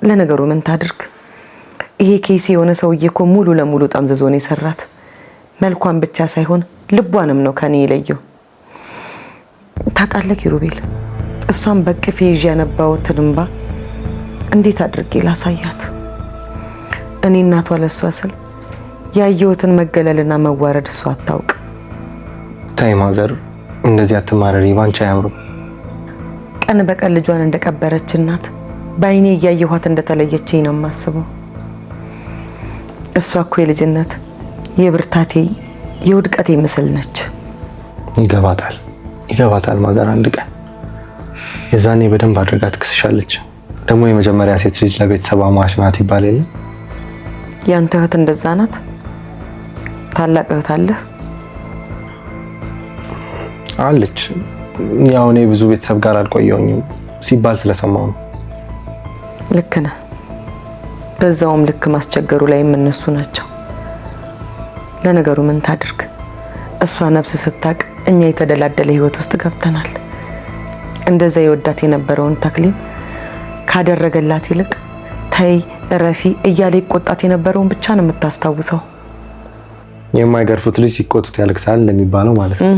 ለነገሩ ምን ታድርግ? ይሄ ኬሲ የሆነ ሰውዬ እኮ ሙሉ ለሙሉ ጠምዝዞ ነው የሰራት። መልኳን ብቻ ሳይሆን ልቧንም ነው ከኔ የለየው። ታውቃለህ ኪሩቤል፣ እሷን በቅፌ ይዤ ያነባሁትን እንባ እንዴት አድርጌ ላሳያት? እኔ እናቷ ለሷ ስል ያየሁትን መገለልና መዋረድ እሷ አታውቅ። ታይ ማዘር፣ እንደዚህ አትማረሪ፣ ባንቺ አያምሩም። ቀን በቀን ልጇን እንደቀበረች እናት በአይኔ እያየኋት እንደተለየችኝ ነው የማስበው። እሷ እኮ የልጅነት የብርታቴ የውድቀቴ ምስል ነች። ይገባታል ማዘር። አንድ ቀን የዛኔ በደንብ አድርጋ ትክስሻለች። ደግሞ የመጀመሪያ ሴት ልጅ ለቤተሰብ አማች ናት ይባል የለ? ያንተ እህት እንደዛ ናት? ታላቅ እህት አለህ? አለች። ያው እኔ ብዙ ቤተሰብ ጋር አልቆየሁኝም ሲባል ስለሰማሁ ነው። ልክ ነህ። በዛውም ልክ ማስቸገሩ ላይ እነሱ ናቸው። ለነገሩ ምን ታድርግ? እሷ ነፍስ ስታቅ እኛ የተደላደለ ህይወት ውስጥ ገብተናል። እንደዛ የወዳት የነበረውን ተክሊን ካደረገላት ይልቅ ተይ እረፊ እያለ ይቆጣት የነበረውን ብቻ ነው የምታስታውሰው። የማይገርፉት ልጅ ሲቆጡት ያለቅሳል እንደሚባለው ማለት ነው።